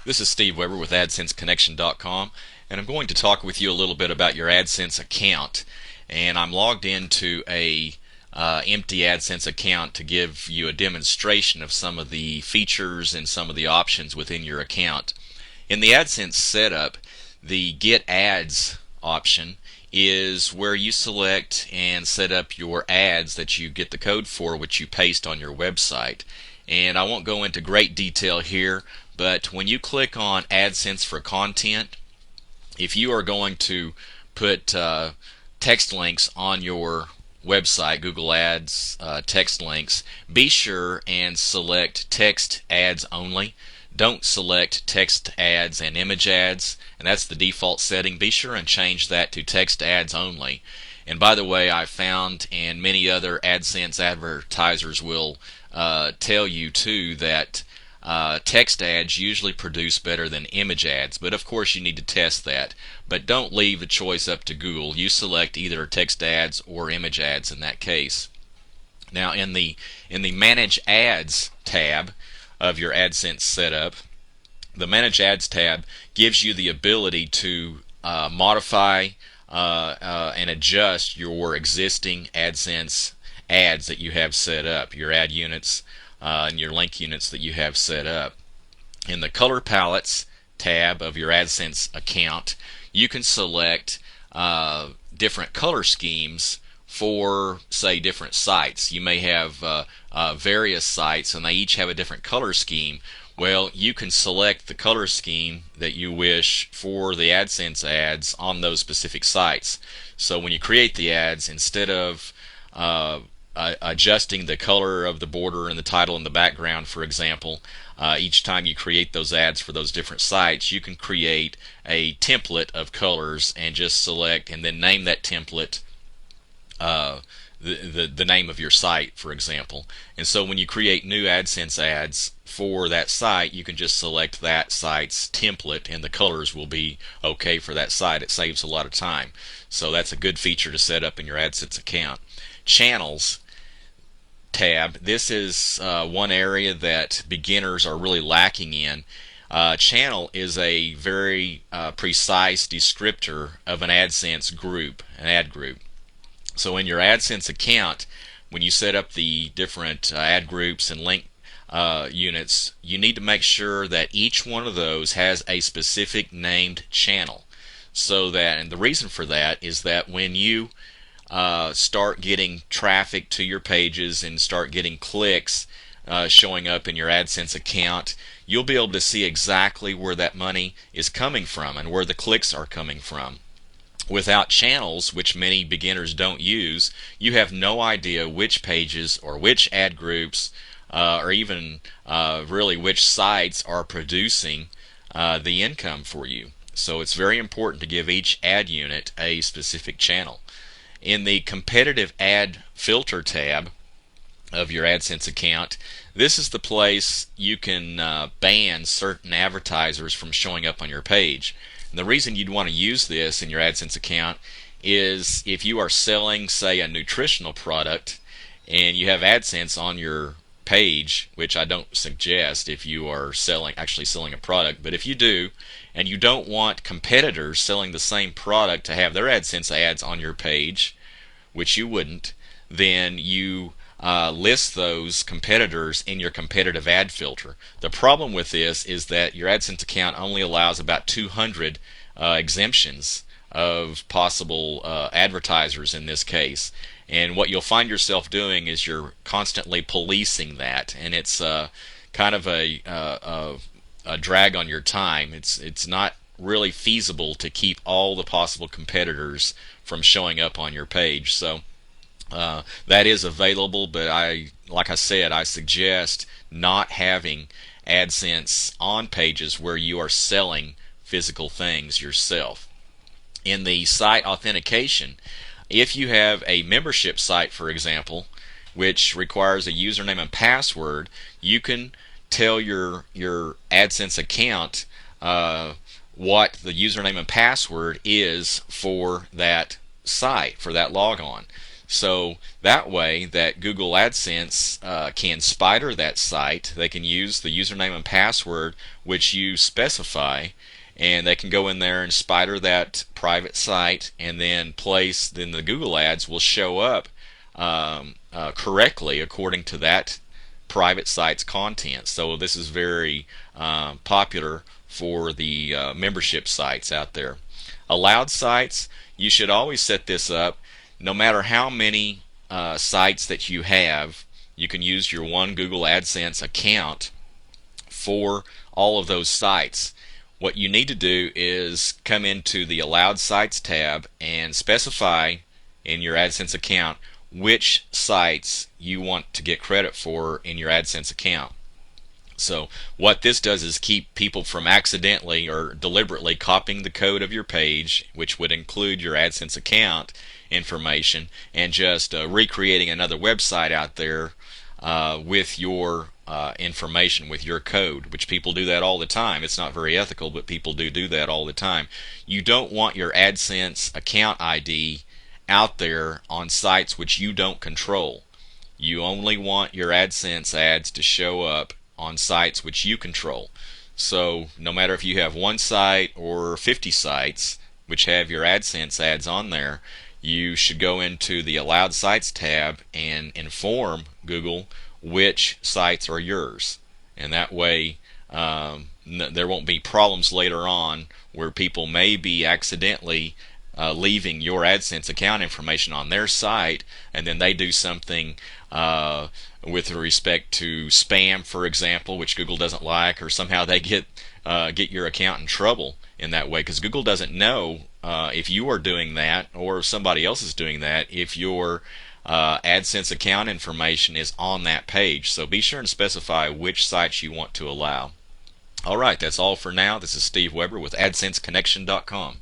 This is Steve Weber with AdSenseConnection.com, and I'm going to talk with you a little bit about your AdSense account. And I'm logged into a empty AdSense account to give you a demonstration of some of the features and some of the options within your account. In the AdSense setup, the Get Ads option is where you select and set up your ads that you get the code for, which you paste on your website. And I won't go into great detail here, but when you click on AdSense for content, if you are going to put text links on your website, Google Ads text links, be sure and select text ads only. Don't select text ads and image ads, and that's the default setting. Be sure and change that to text ads only. And by the way, I found, and many other AdSense advertisers will tell you too, that text ads usually produce better than image ads, but of course you need to test that. But don't leave the choice up to Google. You select either text ads or image ads in that case. Now in the Manage Ads tab of your AdSense setup, the Manage Ads tab gives you the ability to modify and adjust your existing AdSense ads that you have set up, your ad units and your link units that you have set up. In the Color Palettes tab of your AdSense account, you can select different color schemes for, say, different sites. You may have various sites and they each have a different color scheme. Well, you can select the color scheme that you wish for the AdSense ads on those specific sites. So when you create the ads, instead of adjusting the color of the border and the title and the background, for example, each time you create those ads for those different sites, you can create a template of colors and just select and then name that template the name of your site, for example. And so when you create new AdSense ads for that site, you can just select that site's template and the colors will be okay for that site. It saves a lot of time. So that's a good feature to set up in your AdSense account. Channels tab. This is one area that beginners are really lacking in. Channel is a very precise descriptor of an AdSense group, an ad group. So in your AdSense account, when you set up the different ad groups and link units, you need to make sure that each one of those has a specific named channel. So that, and the reason for that is that when you start getting traffic to your pages and start getting clicks showing up in your AdSense account, you'll be able to see exactly where that money is coming from and where the clicks are coming from. Without channels, which many beginners don't use, you have no idea which pages or which ad groups or even really which sites are producing the income for you. So it's very important to give each ad unit a specific channel. In the competitive ad filter tab of your AdSense account, this is the place you can ban certain advertisers from showing up on your page. And the reason you'd want to use this in your AdSense account is if you are selling, say, a nutritional product and you have AdSense on your page, which I don't suggest if you are actually selling a product, but if you do and you don't want competitors selling the same product to have their AdSense ads on your page, which you wouldn't, then you list those competitors in your competitive ad filter. The problem with this is that your AdSense account only allows about 200 exemptions of possible advertisers in this case. And what you'll find yourself doing is you're constantly policing that, and it's kind of a drag on your time. It's not really feasible to keep all the possible competitors from showing up on your page. So that is available, but like I said, I suggest not having AdSense on pages where you are selling physical things yourself. In the site authentication, if you have a membership site, for example, which requires a username and password, you can tell your AdSense account what the username and password is for that site, for that logon. So that way that Google AdSense can spider that site. They can use the username and password which you specify, and they can go in there and spider that private site, and then the Google ads will show up correctly according to that private site's content. So this is very popular for the membership sites out there. Allowed sites, you should always set this up. No matter how many sites that you have, you can use your one Google AdSense account for all of those sites. What you need to do is come into the Allowed Sites tab and specify in your AdSense account which sites you want to get credit for in your AdSense account. So what this does is keep people from accidentally or deliberately copying the code of your page, which would include your AdSense account information, and just recreating another website out there with your information, with your code, which people do that all the time. It's not very ethical, but people do that all the time. You don't want your AdSense account ID out there on sites which you don't control. You only want your AdSense ads to show up on sites which you control. So no matter if you have one site or 50 sites which have your AdSense ads on there, you should go into the Allowed Sites tab and inform Google which sites are yours. And that way there won't be problems later on where people may be accidentally leaving your AdSense account information on their site, and then they do something with respect to spam, for example, which Google doesn't like, or somehow they get your account in trouble in that way, because Google doesn't know if you are doing that or if somebody else is doing that, if your AdSense account information is on that page. So be sure and specify which sites you want to allow. Alright, that's all for now. This is Steve Weber with AdSenseConnection.com.